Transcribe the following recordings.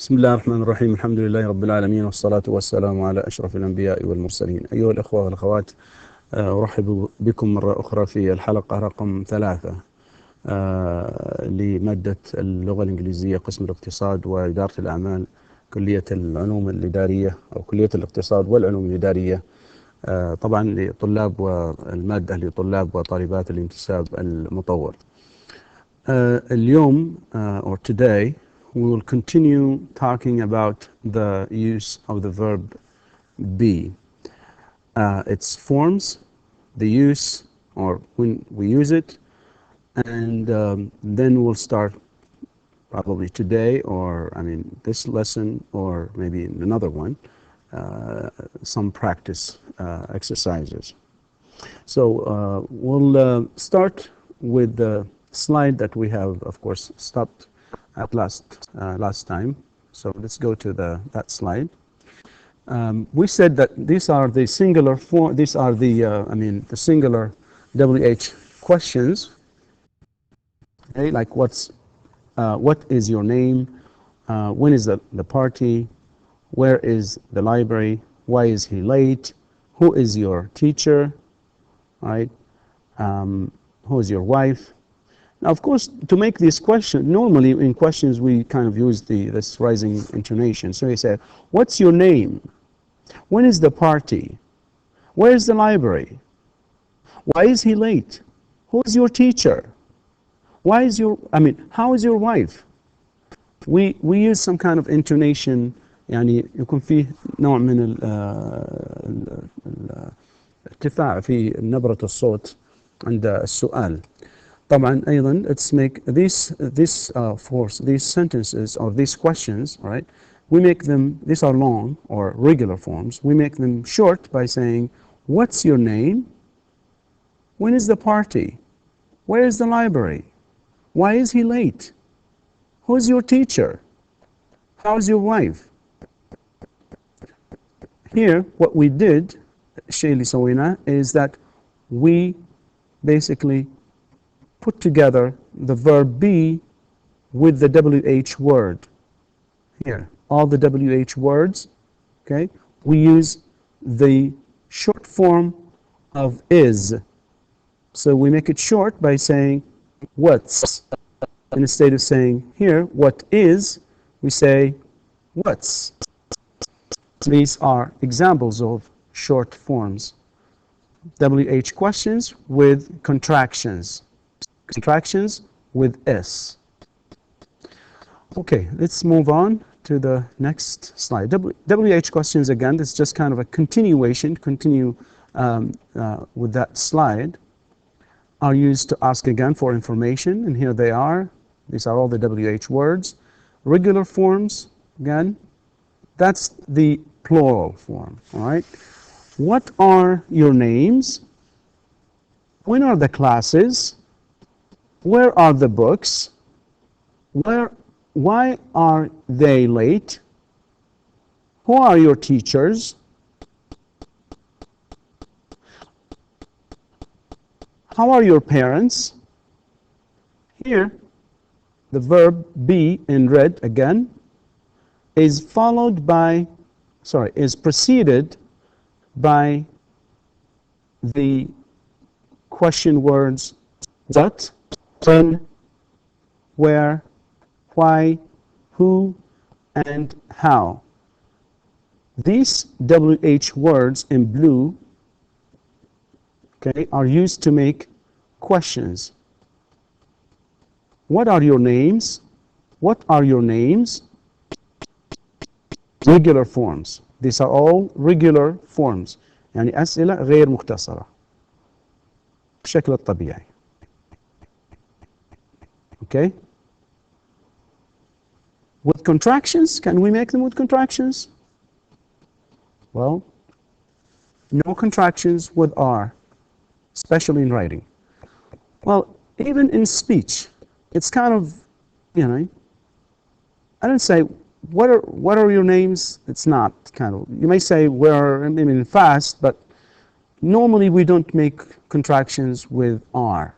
بسم الله الرحمن الرحيم. الحمد لله رب العالمين، والصلاة والسلام على أشرف الأنبياء والمرسلين. أيها الأخوة والأخوات، أرحب بكم مرة أخرى في الحلقة رقم 3 لمادة اللغة الإنجليزية قسم الاقتصاد وإدارة الأعمال، كلية العلوم الإدارية أو كلية الاقتصاد والعلوم الإدارية، طبعا لطلاب والمادة لطلاب وطالبات الانتساب المطور. اليوم or today we will continue talking about the use of the verb be, its forms, the use or when we use it, and then we'll start probably today or this lesson or maybe in another one, some practice exercises. So we'll start with the slide that we have, of course, stopped at last time. So let's go to that slide. We said that these are the singular form. These are the singular WH questions. Okay, like what is your name? When is the party? Where is the library? Why is he late? Who is your teacher? Right? Who is your wife? Now, of course, to make this question, normally in questions we kind of use this rising intonation. So you say, what's your name? When is the party? Where is the library? Why is he late? Who is your teacher? How is your wife? We use some kind of intonation. يعني يكون فيه نوع من الارتفاع في نبرة الصوت عند السؤال. طبعا أيضا let's make these sentences or these questions, right? We make them, these are long or regular forms. We make them short by saying, what's your name? When is the party? Where is the library? Why is he late? Who's your teacher? How's your wife? Here, what we did, الشيء اللي سويناه, is that we basically put together the verb be with the WH word. Here, all the WH words, okay? We use the short form of is. So we make it short by saying what's. And instead of saying here, what is, we say what's. These are examples of short forms. WH questions with contractions. Contractions with S. Okay, let's move on to the next slide. WH questions, again, this is just kind of a continuation, with that slide, are used to ask again for information, and here they are. These are all the WH words. Regular forms, again, that's the plural form, all right? What are your names? When are the classes? Where are the books? Why are they late? Who are your teachers? How are your parents? Here, the verb be in red again is preceded by the question words what, when, where, why, who, and how. These WH words in blue, okay, are used to make questions. What are your names? What are your names? Regular forms. These are all regular forms. يعني أسئلة غير مختصرة بشكل الطبيعي. Okay? With contractions, can we make them with contractions? Well, no contractions with R, especially in writing. Well, even in speech, it's kind of, I don't say, what are your names? It's not kind of, you may say fast, but normally we don't make contractions with R.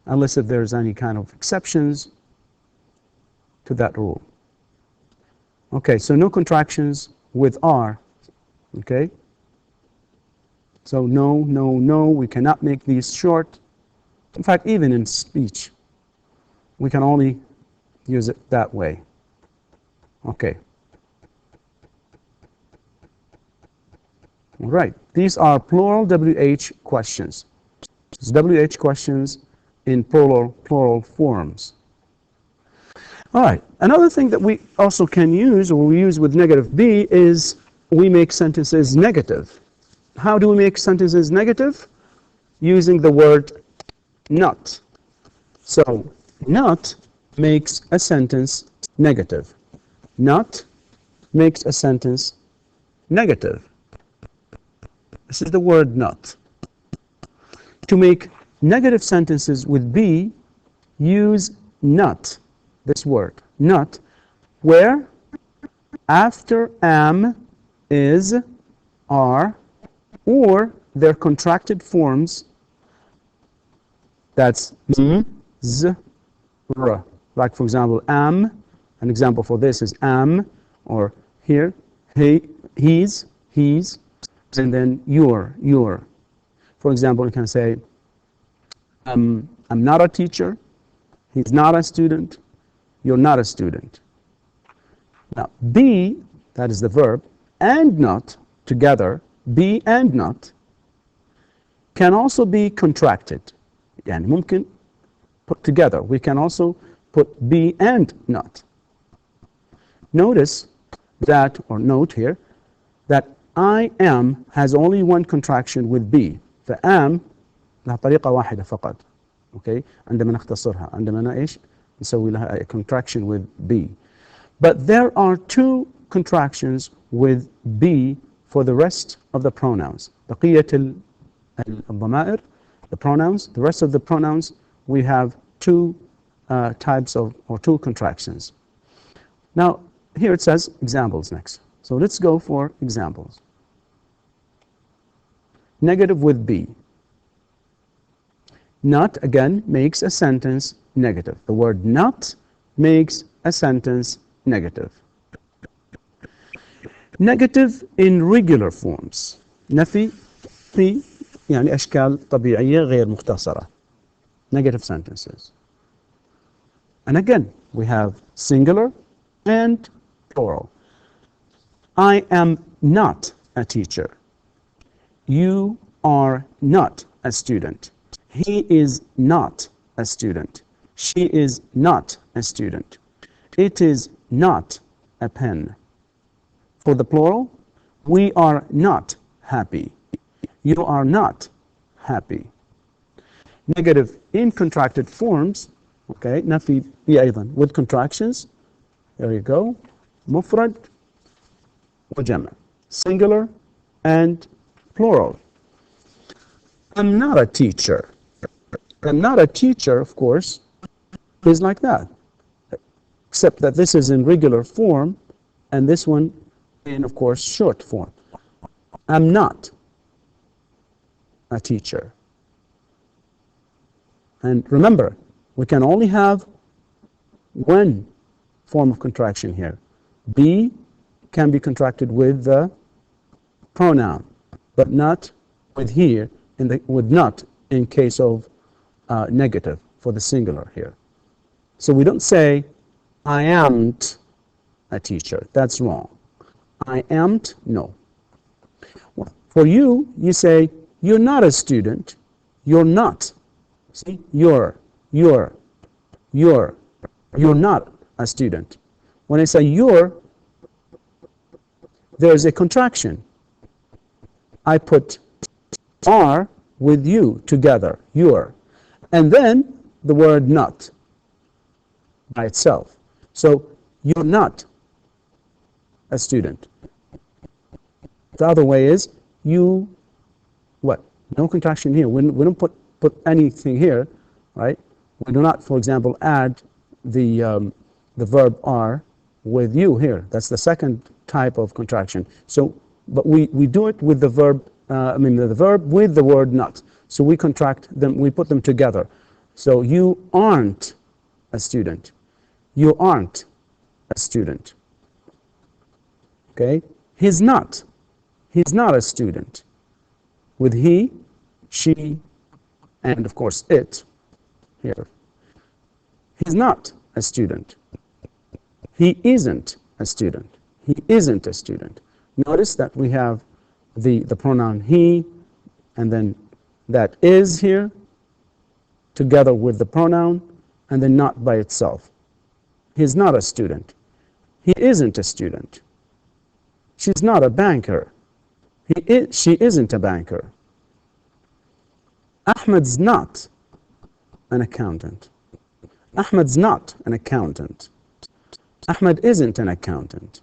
Unless if there's any kind of exceptions. to that rule. Okay, so no contractions with are. Okay? So no, no, no, we cannot make these short. In fact, even in speech, we can only use it that way. Okay. All right, these are plural WH questions. It's WH questions in plural forms. All right, another thing that we also can use, or we use with negative B, is we make sentences negative. How do we make sentences negative? Using the word not. So, not makes a sentence negative. Not makes a sentence negative. This is the word not. To make negative sentences with be, use not, this word, not, where after am, is, are, or their contracted forms, that's m, z, r. Like for example, am, an example for this is am, or here, he, he's, and then your. For example, you can say, I'm not a teacher, he's not a student, you're not a student. Now, be, that is the verb, and not, together, be and not, can also be contracted. يعني ممكن put together. We can also put be and not. Notice that, or note here, that I am has only one contraction with be. فam لها طريقة واحدة فقط. Okay? عندما نختصرها. عندما إيش؟ نسوي لها a contraction with be. But there are two contractions with be for the rest of the pronouns. بقية الضمائر, the pronouns, the rest of the pronouns, we have two types of, or two contractions. Now, here it says examples next. So let's go for examples. Negative with be. Not, again, makes a sentence negative. The word not makes a sentence negative. Negative in regular forms. نفي في يعني أشكال طبيعية غير مختصرة. Negative sentences. And again, we have singular and plural. I am not a teacher. You are not a student. He is not a student. She is not a student. It is not a pen. For the plural, we are not happy. You are not happy. Negative in contracted forms, okay, نفي بي أيضا with contractions. There you go. مفرد وجمع. Singular and plural. I'm not a teacher. I'm not a teacher, of course, is like that. Except that this is in regular form and this one in, of course, short form. I'm not a teacher. And remember, we can only have one form of contraction here. Be can be contracted with the pronoun, but not with here, with not in case of negative for the singular here. So we don't say, I amn't a teacher. That's wrong. I amn't, no. For you, you say, you're not a student. You're not. See, you're not a student. When I say you're, there's a contraction. I put are with you together, you're. And then the word not by itself. So you're not a student. The other way is you, what? No contraction here. We don't put anything here, right? We do not, for example, add the verb are with you here. That's the second type of contraction. So, but we do it with the verb, the verb with the word not. So we contract them, we put them together. So you aren't a student. You aren't a student. Okay? He's not a student. With he, she, and of course it here. He's not a student. He isn't a student. He isn't a student. Notice that we have the pronoun he, and then that is here, together with the pronoun, and then not by itself. He's not a student. He isn't a student. She's not a banker. She isn't a banker. Ahmed's not an accountant. Ahmed's not an accountant. Ahmed isn't an accountant.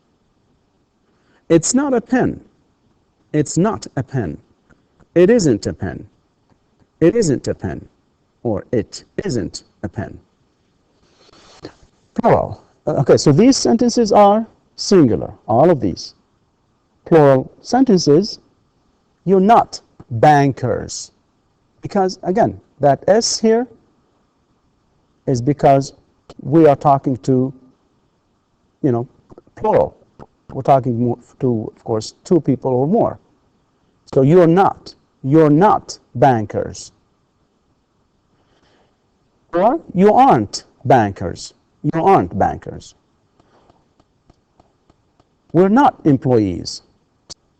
It's not a pen. It's not a pen. It isn't a pen. It isn't a pen. Or it isn't a pen. Plural. Okay, so these sentences are singular, all of these. Plural sentences, you're not bankers. Because, again, that S here is because we are talking to, plural. We're talking to, of course, two people or more. So you're not bankers. Or you aren't bankers. You aren't bankers. We're not employees.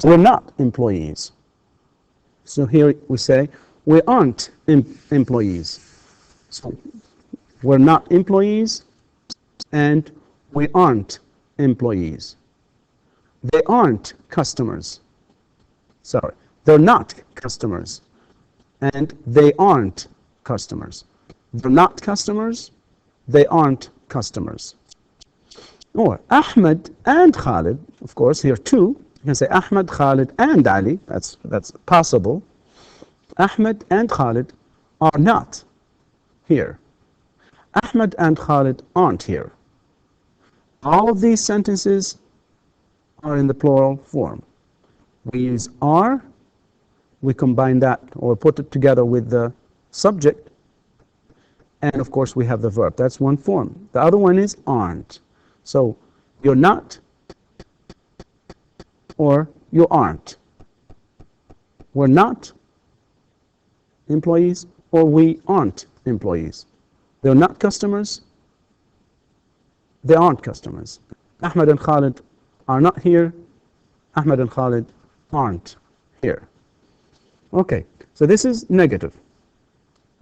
We're not employees. So here we say, we aren't employees. So we're not employees, and we aren't employees. They aren't customers. Sorry, they're not customers, and they aren't customers. They're not customers, they aren't customers. Or Ahmed and Khalid, of course, here too. You can say Ahmed, Khalid, and Ali. That's possible. Ahmed and Khalid are not here. Ahmed and Khalid aren't here. All of these sentences are in the plural form. We use are, we combine that or put it together with the subject, and of course we have the verb. That's one form. The other one is aren't. So you're not or you aren't. We're not employees or we aren't employees. They're not customers. They aren't customers. Ahmed and Khalid are not here. Ahmed and Khalid aren't here. Okay, so this is negative.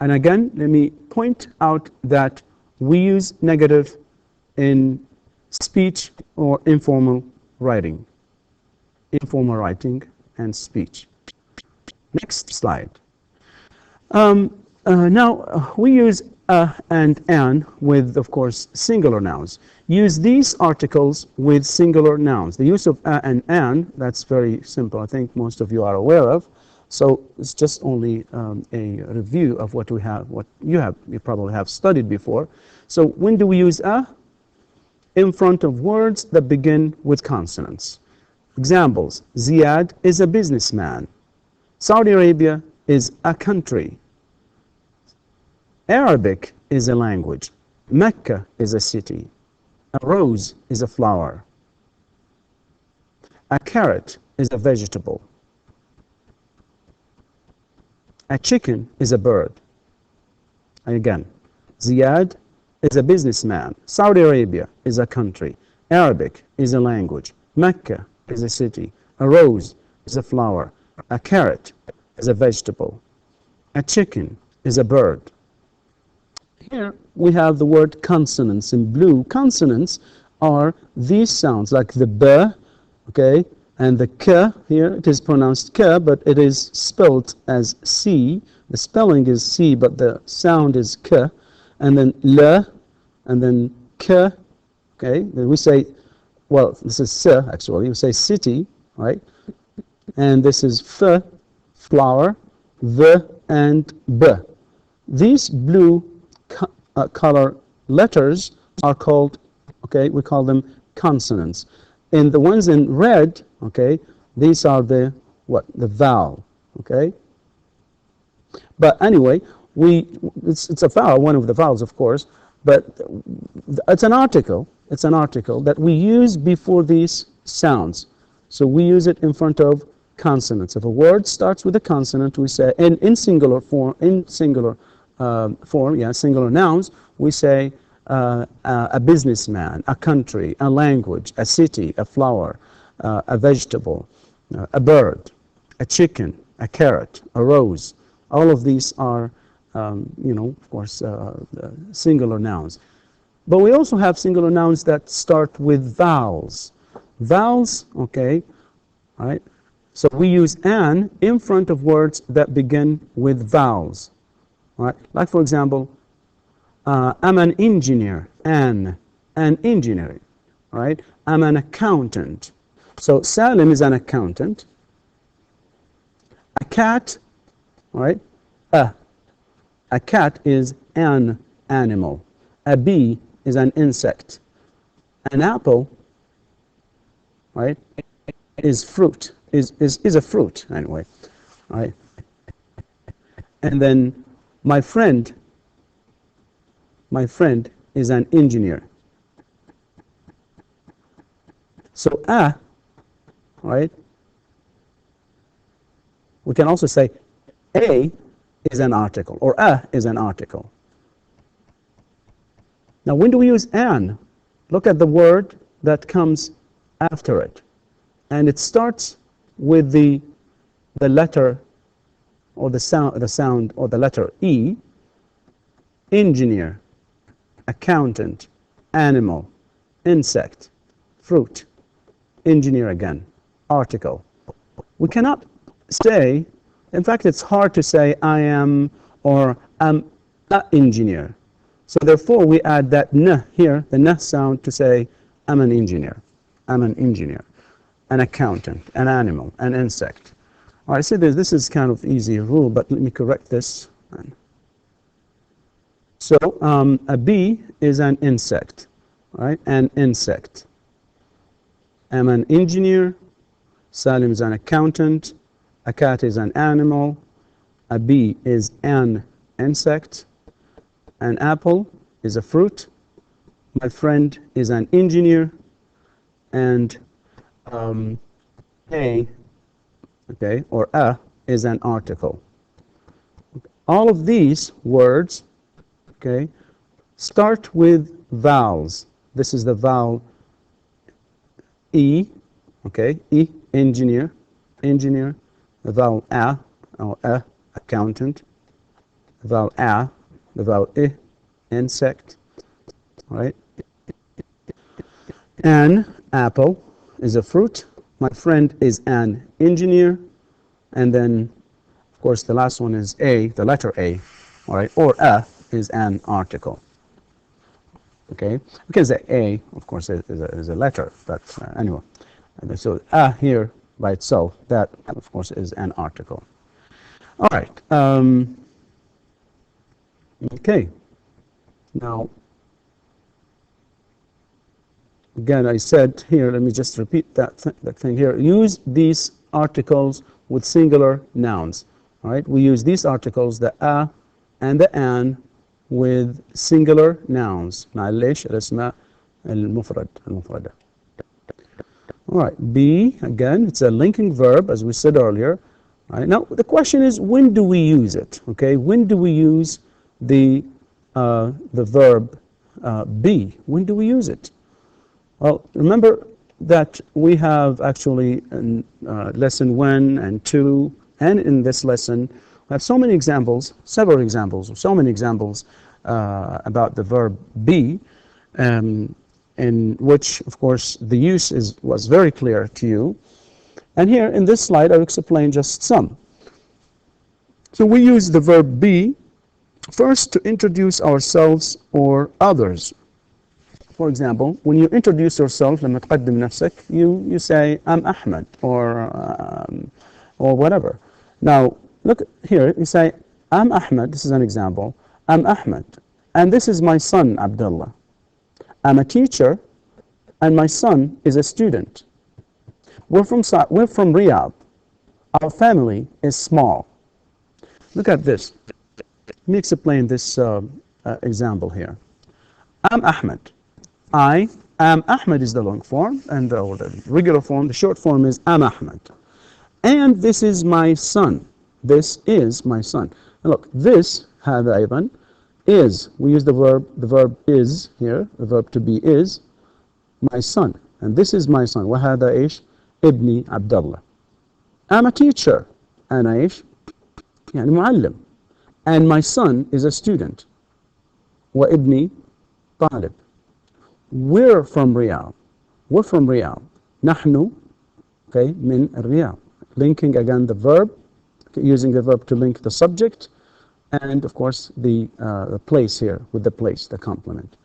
And again, let me point out that we use negative in speech or informal writing. Informal writing and speech. Next slide. Now, we use and an with, of course, singular nouns. Use these articles with singular nouns. The use of and an, that's very simple. I think most of you are aware of. So it's just only a review of what we have, what you probably have studied before. So when do we use a? In front of words that begin with consonants. Examples: Ziyad is a businessman. Saudi Arabia is a country. Arabic is a language. Mecca is a city. A rose is a flower. A carrot is a vegetable. A chicken is a bird. Again, Ziyad is a businessman. Saudi Arabia is a country. Arabic is a language. Mecca is a city. A rose is a flower. A carrot is a vegetable. A chicken is a bird. Here we have the word consonants in blue. Consonants are these sounds, like the b, okay, and the k. Here it is pronounced k, but it is spelled as c. The spelling is c, but the sound is k. And then l, and then k. Okay, then we say, well, this is s actually. We say city, right? And this is f, flower, v, and b. These blue color letters are called, okay, we call them consonants. And the ones in red, okay, these are the vowel, okay? But anyway, it's a vowel, one of the vowels, of course, but it's an article. It's an article that we use before these sounds. So we use it in front of consonants. If a word starts with a consonant, we say in singular form, singular nouns, we say a businessman, a country, a language, a city, a flower, a vegetable, a bird, a chicken, a carrot, a rose. All of these are, of course, singular nouns. But we also have singular nouns that start with vowels. Vowels, okay, right? So we use an in front of words that begin with vowels, right? Like, for example, I'm an engineer, an engineer, right? I'm an accountant. So Salim is an accountant. A cat, right? A cat is an animal. A bee is an insect. An apple, right, is fruit, is a fruit anyway, right? And then my friend is an engineer. So right, we can also say a is an article, or a is an article. Now, when do we use an? Look at the word that comes after it. And it starts with the letter or the sound or the letter E. Engineer, accountant, animal, insect, fruit, engineer again, article. We cannot say, in fact, it's hard to say I am or I'm an engineer. So therefore, we add that n here, the n sound, to say I'm an engineer. I'm an engineer, an accountant, an animal, an insect. All right, so this is kind of easy rule, but let me correct this. So a bee is an insect, right? An insect. I'm an engineer. Salim is an accountant. A cat is an animal. A bee is an insect. An apple is a fruit. My friend is an engineer. And a, okay, or a is an article. All of these words, okay, start with vowels. This is the vowel E, okay, E, engineer, engineer. The vowel a, or a, accountant. The vowel a, the vowel I, insect, right? An apple is a fruit. My friend is an engineer. And then, of course, the last one is a, the letter A, all right, or a is an article. Okay, because the A, of course, is a letter, but anyway. So a here by itself, that, of course, is an article. All right. Okay. Now, again, I said here, let me just repeat that thing here. Use these articles with singular nouns. All right? We use these articles, the a and the an, with singular nouns. معلش الاسماء المفردة. All right, be, again, it's a linking verb, as we said earlier. All right, now, the question is, when do we use it? Okay, when do we use the verb be? When do we use it? Well, remember that we have actually in lesson 1 and 2, and in this lesson, we have so many examples, several examples, so many examples about the verb be, in which, of course, the use was very clear to you. And here in this slide, I'll explain just some. So we use the verb be first to introduce ourselves or others. For example, when you introduce yourself, لما تقدم نفسك, you say, I'm Ahmed, or whatever. Now, look here, you say, I'm Ahmed, this is an example, I'm Ahmed, and this is my son, Abdullah. I'm a teacher, and my son is a student. We're from Riyadh. Our family is small. Look at this. Let me explain this example here. am Ahmed. I am Ahmed is the long form, and the regular form, the short form is am Ahmed. And this is my son. This is my son. And look, this هذا أيضا is. We use the verb is here, the verb to be is my son. And this is my son. وهذا إيش؟ ابني عبد الله. I'm a teacher. أنا إيش؟ يعني معلم. And my son is a student. وابني طالب. We're from Riyadh. We're from Riyadh. نحن okay, من الرياض. Linking again the verb, using the verb to link the subject, and of course the place here with the place, the complement.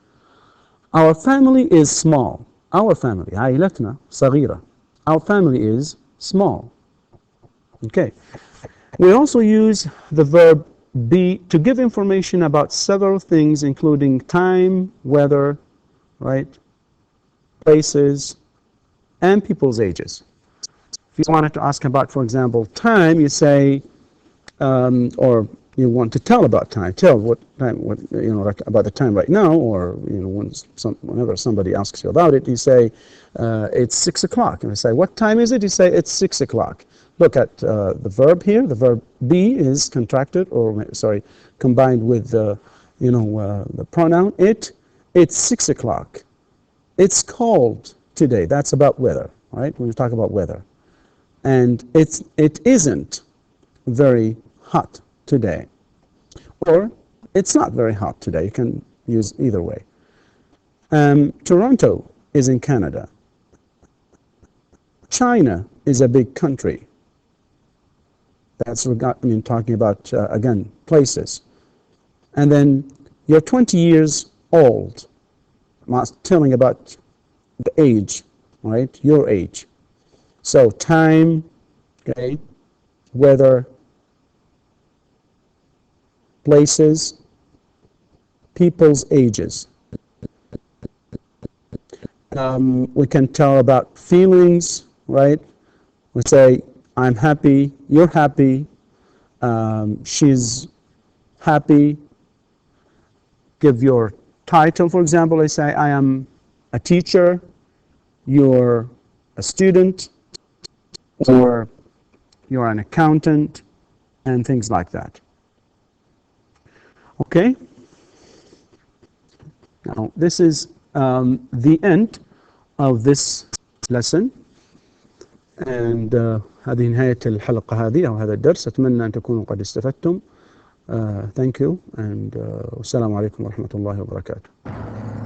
Our family is small. Our family, عائلتنا صغيرة. Our family is small. Okay. We also use the verb be to give information about several things, including time, weather, right, places, and people's ages. If you wanted to ask about, for example, time, you say, or you want to tell about time, tell what time, what, you know, like about the time right now, or you know, whenever somebody asks you about it, you say, it's 6 o'clock, and I say, what time is it? You say, it's 6 o'clock. Look at the verb here. The verb be is contracted, or sorry, combined with the, you know, the pronoun it. It's 6 o'clock. It's cold today. That's about weather, right? When we talk about weather. And it isn't very hot today. Or it's not very hot today. You can use either way. Toronto is in Canada. China is a big country. That's talking about, again, places. And then you're 20 years old. I'm telling about the age, right? Your age. So time, okay, weather, places, people's ages. We can tell about feelings, right? We say, I'm happy, you're happy, she's happy. Give your title, for example. I say, I am a teacher, you're a student, or you're an accountant, and things like that. Okay? Now, this is the end of this lesson. And هذه نهاية الحلقة هذه أو هذا الدرس. أتمنى أن تكونوا قد استفدتم. Thank you, and والسلام عليكم ورحمة الله وبركاته.